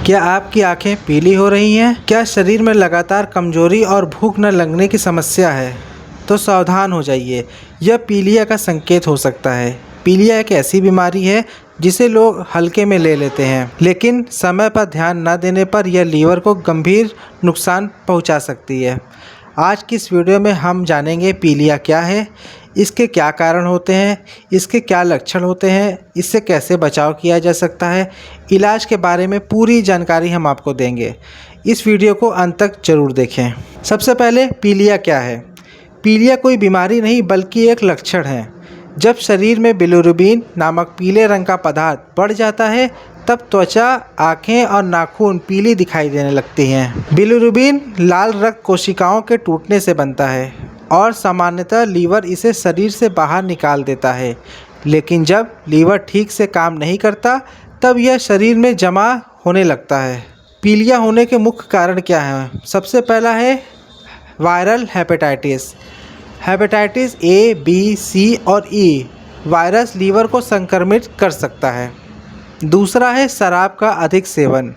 क्या आपकी आंखें पीली हो रही हैं? क्या शरीर में लगातार कमजोरी और भूख न लगने की समस्या है? तो सावधान हो जाइए, यह पीलिया का संकेत हो सकता है। पीलिया एक ऐसी बीमारी है जिसे लोग हल्के में ले लेते हैं, लेकिन समय पर ध्यान न देने पर यह लीवर को गंभीर नुकसान पहुंचा सकती है। आज की इस वीडियो में हम जानेंगे पीलिया क्या है, इसके क्या कारण होते हैं, इसके क्या लक्षण होते हैं, इससे कैसे बचाव किया जा सकता है, इलाज के बारे में पूरी जानकारी हम आपको देंगे। इस वीडियो को अंत तक जरूर देखें। सबसे पहले पीलिया क्या है? पीलिया कोई बीमारी नहीं बल्कि एक लक्षण है। जब शरीर में बिलिरुबिन नामक पीले रंग का पदार्थ बढ़ जाता है तब त्वचा, आँखें और नाखून पीली दिखाई देने लगती हैं। बिलिरुबिन लाल रक्त कोशिकाओं के टूटने से बनता है और सामान्यतः लीवर इसे शरीर से बाहर निकाल देता है, लेकिन जब लीवर ठीक से काम नहीं करता तब यह शरीर में जमा होने लगता है। पीलिया होने के मुख्य कारण क्या हैं? सबसे पहला है viral hepatitis. Hepatitis A, B, C और ई वायरस लीवर को संक्रमित कर सकता है। दूसरा है शराब का अधिक सेवन।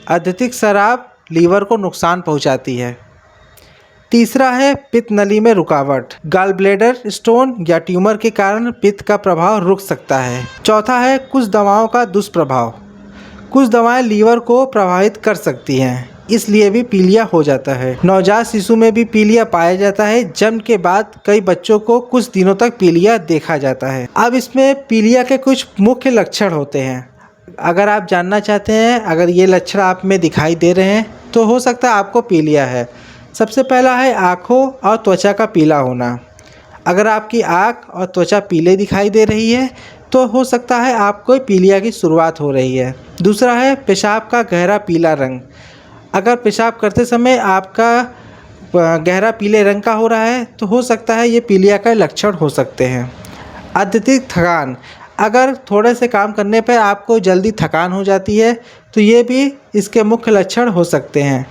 अत्यधिक शराब लीवर को नुकसान पहुंचाती है। तीसरा है पित्त नली में रुकावट। गॉल ब्लैडर स्टोन या ट्यूमर के कारण पित्त का प्रभाव रुक सकता है। चौथा है कुछ दवाओं का दुष्प्रभाव। कुछ दवाएं लीवर को प्रभावित कर सकती हैं, इसलिए भी पीलिया हो जाता है। नवजात शिशु में भी पीलिया पाया जाता है। जन्म के बाद कई बच्चों को कुछ दिनों तक पीलिया देखा जाता है। अब इसमें पीलिया के कुछ मुख्य लक्षण होते हैं। अगर आप जानना चाहते हैं, अगर ये लक्षण आप में दिखाई दे रहे हैं तो हो सकता है आपको पीलिया है। सबसे पहला है आँखों और त्वचा का पीला होना। अगर आपकी आँख और त्वचा पीले दिखाई दे रही है तो हो सकता है आपको पीलिया की शुरुआत हो रही है। दूसरा है पेशाब का गहरा पीला रंग। अगर पेशाब करते समय आपका गहरा पीले रंग का हो रहा है तो हो सकता है ये पीलिया का लक्षण हो सकते हैं। अत्यधिक थकान। अगर थोड़े से काम करने पर आपको जल्दी थकान हो जाती है तो ये भी इसके मुख्य लक्षण हो सकते हैं।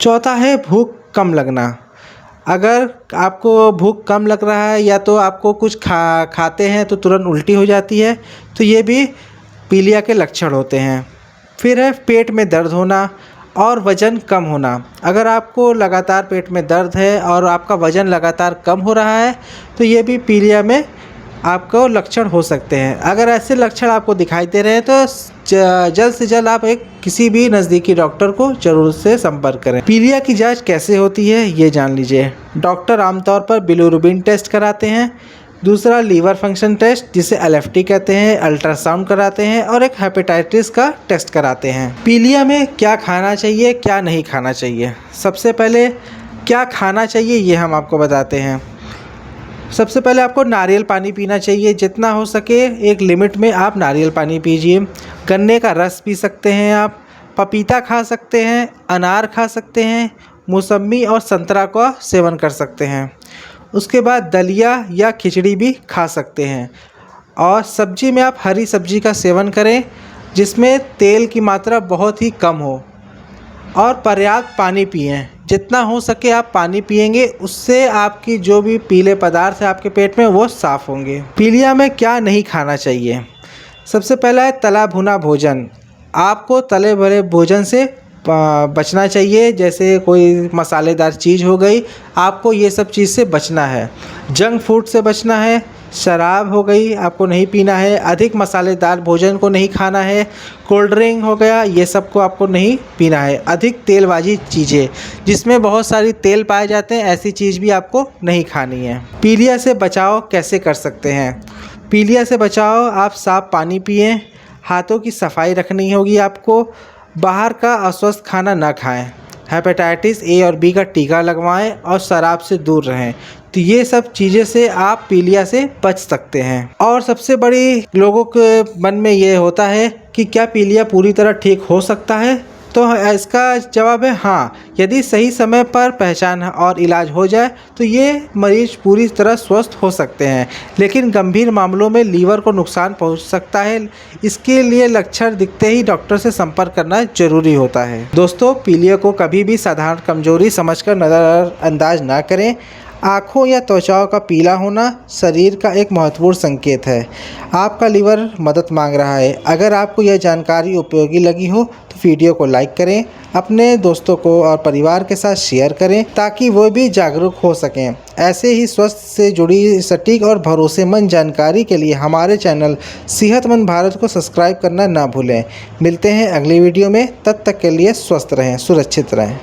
चौथा है भूख कम लगना। अगर आपको भूख कम लग रहा है या तो आपको कुछ खाते हैं तो तुरंत उल्टी हो जाती है तो ये भी पीलिया के लक्षण होते हैं। फिर है पेट में दर्द होना और वज़न कम होना। अगर आपको लगातार पेट में दर्द है और आपका वज़न लगातार कम हो रहा है तो ये भी पीलिया में आपको लक्षण हो सकते हैं। अगर ऐसे लक्षण आपको दिखाई दे रहे हैं तो जल्द से जल्द आप किसी भी नज़दीकी डॉक्टर को ज़रूर से संपर्क करें। पीलिया की जांच कैसे होती है ये जान लीजिए। डॉक्टर आमतौर पर बिलिरुबिन टेस्ट कराते हैं। दूसरा लीवर फंक्शन टेस्ट जिसे LFT कहते हैं, अल्ट्रासाउंड कराते हैं और एक हेपेटाइटिस का टेस्ट कराते हैं। पीलिया में क्या खाना चाहिए, क्या नहीं खाना चाहिए? सबसे पहले क्या खाना चाहिए ये हम आपको बताते हैं। सबसे पहले आपको नारियल पानी पीना चाहिए। जितना हो सके एक लिमिट में आप नारियल पानी पीजिए। गन्ने का रस पी सकते हैं आप, पपीता खा सकते हैं, अनार खा सकते हैं, मौसम्मी और संतरा का सेवन कर सकते हैं। उसके बाद दलिया या खिचड़ी भी खा सकते हैं। और सब्जी में आप हरी सब्जी का सेवन करें जिसमें तेल की मात्रा बहुत ही कम हो और पर्याप्त पानी पिएं। जितना हो सके आप पानी पिएंगे, उससे आपकी जो भी पीले पदार्थ है आपके पेट में वो साफ़ होंगे। पीलिया में क्या नहीं खाना चाहिए? सबसे पहला है तला भुना भोजन। आपको तले भरे भोजन से बचना चाहिए, जैसे कोई मसालेदार चीज़ हो गई, आपको ये सब चीज़ से बचना है। जंक फूड से बचना है। शराब हो गई, आपको नहीं पीना है। अधिक मसालेदार भोजन को नहीं खाना है। कोल्ड ड्रिंक हो गया, ये सब को आपको नहीं पीना है। अधिक तेलबाजी चीज़ें जिसमें बहुत सारी तेल पाए जाते हैं, ऐसी चीज़ भी आपको नहीं खानी है। पीलिया से बचाव कैसे कर सकते हैं? पीलिया से बचाव आप साफ़ पानी पिएं, हाथों की सफाई रखनी होगी आपको, बाहर का अस्वस्थ खाना ना खाएं, हेपेटाइटिस ए और बी का टीका लगवाएं और शराब से दूर रहें। तो ये सब चीज़ें से आप पीलिया से बच सकते हैं। और सबसे बड़ी लोगों के मन में ये होता है कि क्या पीलिया पूरी तरह ठीक हो सकता है? तो इसका जवाब है हाँ। यदि सही समय पर पहचान और इलाज हो जाए तो ये मरीज पूरी तरह स्वस्थ हो सकते हैं, लेकिन गंभीर मामलों में लीवर को नुकसान पहुंच सकता है। इसके लिए लक्षण दिखते ही डॉक्टर से संपर्क करना जरूरी होता है। दोस्तों, पीलिया को कभी भी साधारण कमजोरी समझकर नज़रअंदाज ना करें। आँखों या त्वचा का पीला होना शरीर का एक महत्वपूर्ण संकेत है। आपका लीवर मदद मांग रहा है। अगर आपको यह जानकारी उपयोगी लगी हो तो वीडियो को लाइक करें, अपने दोस्तों को और परिवार के साथ शेयर करें ताकि वो भी जागरूक हो सकें। ऐसे ही स्वास्थ्य से जुड़ी सटीक और भरोसेमंद जानकारी के लिए हमारे चैनल सेहतमंद भारत को सब्सक्राइब करना ना भूलें। मिलते हैं अगली वीडियो में, तब तक के लिए स्वस्थ रहें, सुरक्षित रहें।